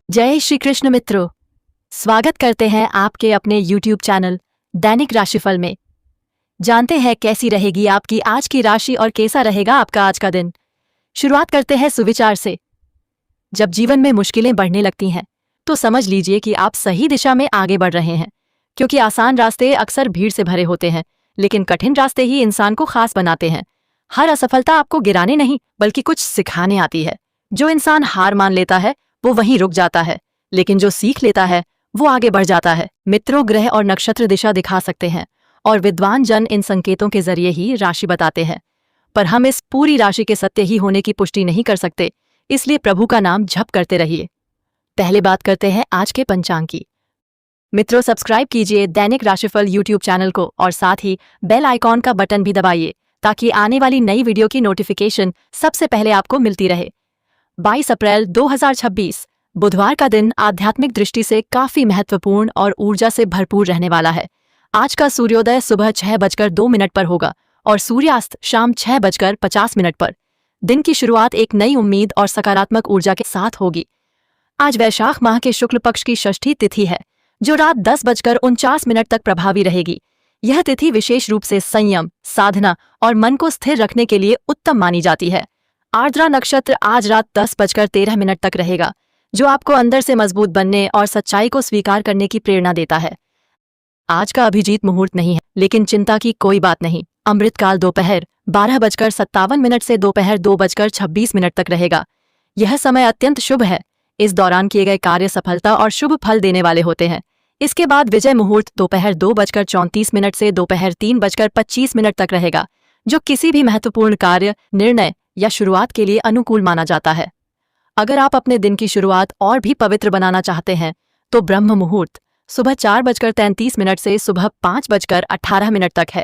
जय श्री कृष्ण मित्रों, स्वागत करते हैं आपके अपने YouTube चैनल दैनिक राशिफल में। जानते हैं कैसी रहेगी आपकी आज की राशि और कैसा रहेगा आपका आज का दिन। शुरुआत करते हैं सुविचार से। जब जीवन में मुश्किलें बढ़ने लगती हैं तो समझ लीजिए कि आप सही दिशा में आगे बढ़ रहे हैं, क्योंकि आसान रास्ते अक्सर भीड़ से भरे होते हैं, लेकिन कठिन रास्ते ही इंसान को खास बनाते हैं। हर असफलता आपको गिराने नहीं बल्कि कुछ सिखाने आती है। जो इंसान हार मान लेता है वो वहीं रुक जाता है, लेकिन जो सीख लेता है वो आगे बढ़ जाता है। मित्रों, ग्रह और नक्षत्र दिशा दिखा सकते हैं और विद्वान जन इन संकेतों के जरिए ही राशि बताते हैं, पर हम इस पूरी राशि के सत्य ही होने की पुष्टि नहीं कर सकते, इसलिए प्रभु का नाम जप करते रहिए। पहले बात करते हैं आज के पंचांग की। मित्रों, सब्सक्राइब कीजिए दैनिक राशिफल YouTube चैनल को और साथ ही बेल आइकॉन का बटन भी दबाइए ताकि आने वाली नई वीडियो की नोटिफिकेशन सबसे पहले आपको मिलती रहे। 22 अप्रैल 2026 बुधवार का दिन आध्यात्मिक दृष्टि से काफी महत्वपूर्ण और ऊर्जा से भरपूर रहने वाला है। आज का सूर्योदय सुबह 6:02 पर होगा और सूर्यास्त शाम 6:50 पर। दिन की शुरुआत एक नई उम्मीद और सकारात्मक ऊर्जा के साथ होगी। आज वैशाख माह के शुक्ल पक्ष की षष्ठी तिथि है, जो रात 10:49 तक प्रभावी रहेगी। यह तिथि विशेष रूप से संयम, साधना और मन को स्थिर रखने के लिए उत्तम मानी जाती है। आर्द्रा नक्षत्र आज रात 10:13 तक रहेगा, जो आपको अंदर से मजबूत बनने और सच्चाई को स्वीकार करने की प्रेरणा देता है। आज का अभिजीत मुहूर्त नहीं है, लेकिन चिंता की कोई बात नहीं। अमृतकाल दोपहर 12:57 से दोपहर 2:26 तक रहेगा। यह समय अत्यंत शुभ है। इस दौरान किए गए कार्य सफलता और शुभ फल देने वाले होते हैं। इसके बाद विजय मुहूर्त दोपहर 2:34 से दोपहर 3:25 तक रहेगा, जो किसी भी महत्वपूर्ण कार्य, निर्णय या शुरुआत के लिए अनुकूल माना जाता है। अगर आप अपने दिन की शुरुआत और भी पवित्र बनाना चाहते हैं तो ब्रह्म मुहूर्त सुबह 4:33 से सुबह 5:18 तक है।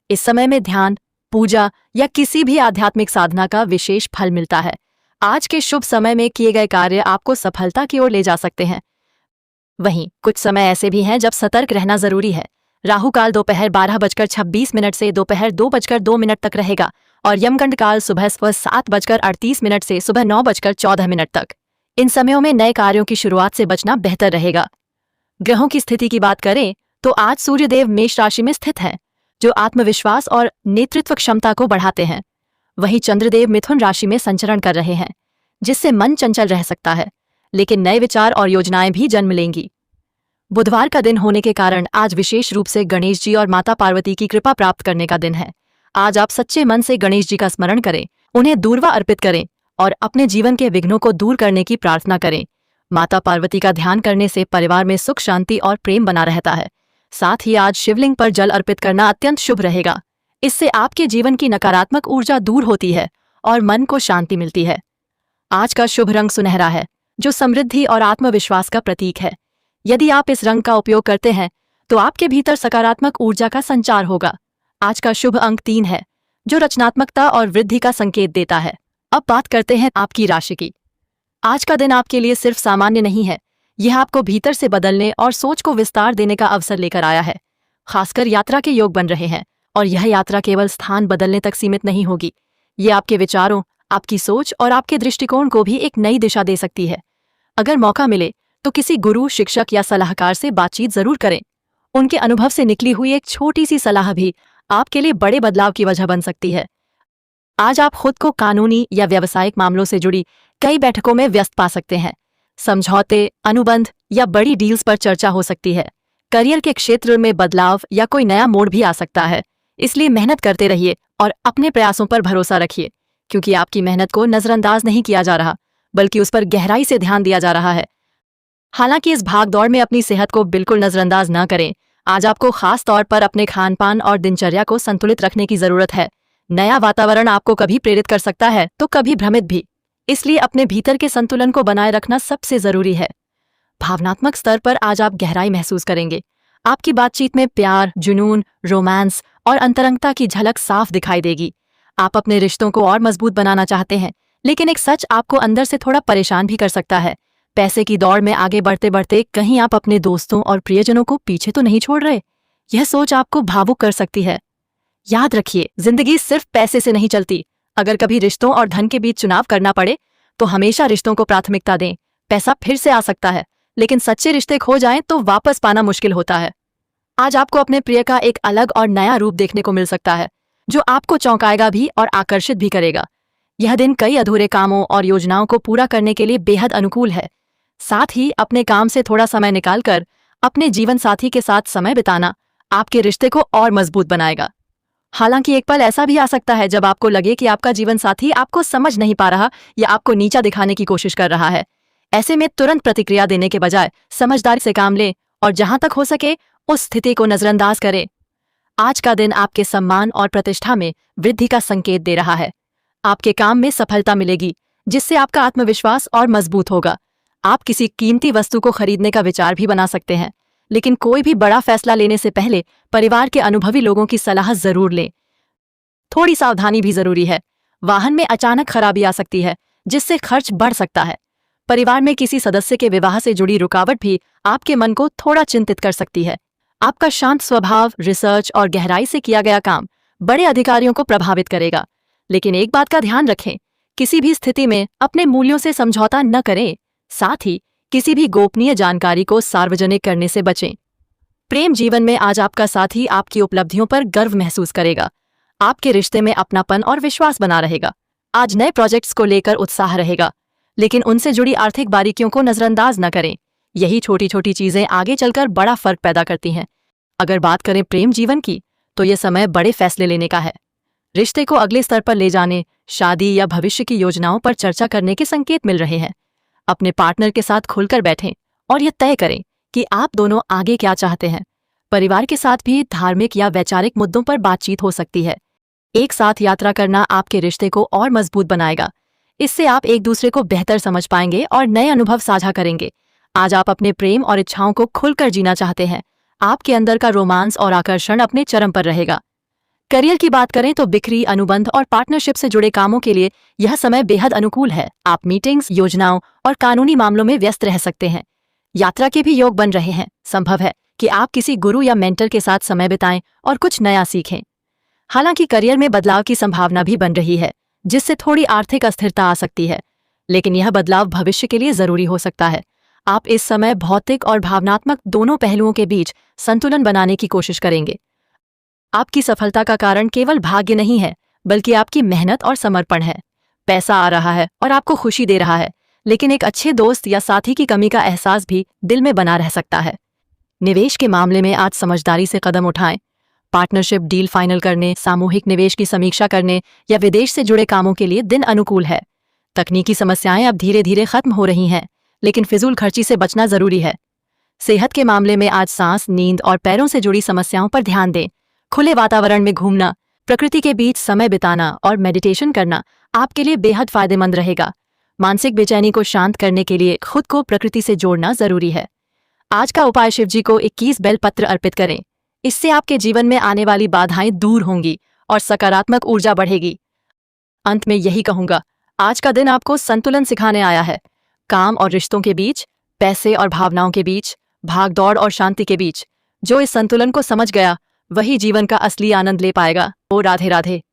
इस समय में ध्यान, पूजा या किसी भी आध्यात्मिक साधना का विशेष फल मिलता है। आज के शुभ समय में किए गए कार्य आपको सफलता की ओर ले जा सकते हैं। वहीं कुछ समय ऐसे भी हैं जब सतर्क रहना जरूरी है। राहु काल दोपहर 12:26 से दोपहर 2:02 तक रहेगा और यमगंड काल सुबह 7:38 से सुबह 9:14 तक। इन समयों में नए कार्यों की शुरुआत से बचना बेहतर रहेगा। ग्रहों की स्थिति की बात करें तो आज सूर्यदेव मेष राशि में स्थित हैं, जो आत्मविश्वास और नेतृत्व क्षमता को बढ़ाते हैं। वहीं चंद्रदेव मिथुन राशि में संचरण कर रहे हैं, जिससे मन चंचल रह सकता है, लेकिन नए विचार और योजनाएं भी जन्म लेंगी। बुधवार का दिन होने के कारण आज विशेष रूप से गणेश जी और माता पार्वती की कृपा प्राप्त करने का दिन है। आज आप सच्चे मन से गणेश जी का स्मरण करें, उन्हें दूर्वा अर्पित करें और अपने जीवन के विघ्नों को दूर करने की प्रार्थना करें। माता पार्वती का ध्यान करने से परिवार में सुख, शांति और प्रेम बना रहता है। साथ ही आज शिवलिंग पर जल अर्पित करना अत्यंत शुभ रहेगा। इससे आपके जीवन की नकारात्मक ऊर्जा दूर होती है और मन को शांति मिलती है। आज का शुभ रंग सुनहरा है, जो समृद्धि और आत्मविश्वास का प्रतीक है। यदि आप इस रंग का उपयोग करते हैं तो आपके भीतर सकारात्मक ऊर्जा का संचार होगा। आज का शुभ अंक 3 है, जो रचनात्मकता और वृद्धि का संकेत देता है। अब बात करते हैं आपकी राशि की। आज का दिन आपके लिए सिर्फ सामान्य नहीं है, यह आपको भीतर से बदलने और सोच को विस्तार देने का अवसर लेकर आया है। खासकर यात्रा के योग बन रहे हैं और यह यात्रा केवल स्थान बदलने तक सीमित नहीं होगी। ये आपके विचारों, आपकी सोच और आपके दृष्टिकोण को भी एक नई दिशा दे सकती है। अगर मौका मिले तो किसी गुरु, शिक्षक या सलाहकार से बातचीत जरूर करें। उनके अनुभव से निकली हुई एक छोटी सी सलाह भी आपके लिए बड़े बदलाव की वजह बन सकती है। आज आप खुद को कानूनी या व्यावसायिक मामलों से जुड़ी कई बैठकों में व्यस्त पा सकते हैं। समझौते, अनुबंध या बड़ी डील्स पर चर्चा हो सकती है। करियर के क्षेत्र में बदलाव या कोई नया मोड़ भी आ सकता है। इसलिए मेहनत करते रहिए और अपने प्रयासों पर भरोसा रखिए, क्योंकि आपकी मेहनत को नजरअंदाज नहीं किया जा रहा, बल्कि उस पर गहराई से ध्यान दिया जा रहा है। हालांकि इस भागदौड़ में अपनी सेहत को बिल्कुल नजरअंदाज न करें। आज आपको खास तौर पर अपने खान पान और दिनचर्या को संतुलित रखने की जरूरत है। नया वातावरण आपको कभी प्रेरित कर सकता है तो कभी भ्रमित भी, इसलिए अपने भीतर के संतुलन को बनाए रखना सबसे जरूरी है। भावनात्मक स्तर पर आज आप गहराई महसूस करेंगे। आपकी बातचीत में प्यार, जुनून, रोमांस और अंतरंगता की झलक साफ दिखाई देगी। आप अपने रिश्तों को और मजबूत बनाना चाहते हैं, लेकिन एक सच आपको अंदर से थोड़ा परेशान भी कर सकता है। पैसे की दौड़ में आगे बढ़ते बढ़ते कहीं आप अपने दोस्तों और प्रियजनों को पीछे तो नहीं छोड़ रहे। यह सोच आपको भावुक कर सकती है। याद रखिए, जिंदगी सिर्फ पैसे से नहीं चलती। अगर कभी रिश्तों और धन के बीच चुनाव करना पड़े तो हमेशा रिश्तों को प्राथमिकता दें। पैसा फिर से आ सकता है, लेकिन सच्चे रिश्ते खो जाएं तो वापस पाना मुश्किल होता है। आज आपको अपने प्रिय का एक अलग और नया रूप देखने को मिल सकता है, जो आपको चौंकाएगा भी और आकर्षित भी करेगा। यह दिन कई अधूरे कामों और योजनाओं को पूरा करने के लिए बेहद अनुकूल है। साथ ही अपने काम से थोड़ा समय निकालकर अपने जीवन साथी के साथ समय बिताना आपके रिश्ते को और मजबूत बनाएगा। हालांकि एक पल ऐसा भी आ सकता है जब आपको लगे कि आपका जीवन साथी आपको समझ नहीं पा रहा या आपको नीचा दिखाने की कोशिश कर रहा है। ऐसे में तुरंत प्रतिक्रिया देने के बजाय समझदारी से काम लें और जहां तक हो सके उस स्थिति को नजरअंदाज करें। आज का दिन आपके सम्मान और प्रतिष्ठा में वृद्धि का संकेत दे रहा है। आपके काम में सफलता मिलेगी, जिससे आपका आत्मविश्वास और मजबूत होगा। आप किसी कीमती वस्तु को खरीदने का विचार भी बना सकते हैं, लेकिन कोई भी बड़ा फैसला लेने से पहले परिवार के अनुभवी लोगों की सलाह जरूर लें। थोड़ी सावधानी भी जरूरी है। वाहन में अचानक खराबी आ सकती है, जिससे खर्च बढ़ सकता है। परिवार में किसी सदस्य के विवाह से जुड़ी रुकावट भी आपके मन को थोड़ा चिंतित कर सकती है। आपका शांत स्वभाव, रिसर्च और गहराई से किया गया काम बड़े अधिकारियों को प्रभावित करेगा। लेकिन एक बात का ध्यान रखें, किसी भी स्थिति में अपने मूल्यों से समझौता न करें। साथ ही किसी भी गोपनीय जानकारी को सार्वजनिक करने से बचें। प्रेम जीवन में आज आपका साथी आपकी उपलब्धियों पर गर्व महसूस करेगा। आपके रिश्ते में अपनापन और विश्वास बना रहेगा। आज नए प्रोजेक्ट्स को लेकर उत्साह रहेगा, लेकिन उनसे जुड़ी आर्थिक बारीकियों को नजरअंदाज न करें। यही छोटी छोटी चीजें आगे चलकर बड़ा फर्क पैदा करती हैं। अगर बात करें प्रेम जीवन की, तो यह समय बड़े फैसले लेने का है। रिश्ते को अगले स्तर पर ले जाने, शादी या भविष्य की योजनाओं पर चर्चा करने के संकेत मिल रहे हैं। अपने पार्टनर के साथ खुलकर बैठें और यह तय करें कि आप दोनों आगे क्या चाहते हैं। परिवार के साथ भी धार्मिक या वैचारिक मुद्दों पर बातचीत हो सकती है। एक साथ यात्रा करना आपके रिश्ते को और मजबूत बनाएगा। इससे आप एक दूसरे को बेहतर समझ पाएंगे और नए अनुभव साझा करेंगे। आज आप अपने प्रेम और इच्छाओं को खुलकर जीना चाहते हैं। आपके अंदर का रोमांस और आकर्षण अपने चरम पर रहेगा। करियर की बात करें तो बिक्री, अनुबंध और पार्टनरशिप से जुड़े कामों के लिए यह समय बेहद अनुकूल है। आप मीटिंग्स, योजनाओं और कानूनी मामलों में व्यस्त रह सकते हैं। यात्रा के भी योग बन रहे हैं। संभव है कि आप किसी गुरु या मेंटर के साथ समय बिताएं और कुछ नया सीखें। हालांकि करियर में बदलाव की संभावना भी बन रही है, जिससे थोड़ी आर्थिक अस्थिरता आ सकती है, लेकिन यह बदलाव भविष्य के लिए जरूरी हो सकता है। आप इस समय भौतिक और भावनात्मक दोनों पहलुओं के बीच संतुलन बनाने की कोशिश करेंगे। आपकी सफलता का कारण केवल भाग्य नहीं है, बल्कि आपकी मेहनत और समर्पण है। पैसा आ रहा है और आपको खुशी दे रहा है, लेकिन एक अच्छे दोस्त या साथी की कमी का एहसास भी दिल में बना रह सकता है। निवेश के मामले में आज समझदारी से कदम उठाएं। पार्टनरशिप डील फाइनल करने, सामूहिक निवेश की समीक्षा करने या विदेश से जुड़े कामों के लिए दिन अनुकूल है। तकनीकी समस्याएं अब धीरे धीरे खत्म हो रही हैं, लेकिन फिजूल खर्ची से बचना जरूरी है। सेहत के मामले में आज सांस, नींद और पैरों से जुड़ी समस्याओं पर ध्यान दें। खुले वातावरण में घूमना, प्रकृति के बीच समय बिताना और मेडिटेशन करना आपके लिए बेहद फायदेमंद रहेगा। मानसिक बेचैनी को शांत करने के लिए खुद को प्रकृति से जोड़ना जरूरी है। आज का उपाय, शिव जी को 21 बेलपत्र अर्पित करें। इससे आपके जीवन में आने वाली बाधाएं दूर होंगी और सकारात्मक ऊर्जा बढ़ेगी। अंत में यही कहूंगा, आज का दिन आपको संतुलन सिखाने आया है। काम और रिश्तों के बीच, पैसे और भावनाओं के बीच, भागदौड़ और शांति के बीच। जो इस संतुलन को समझ गया, वही जीवन का असली आनंद ले पाएगा। ओ राधे राधे।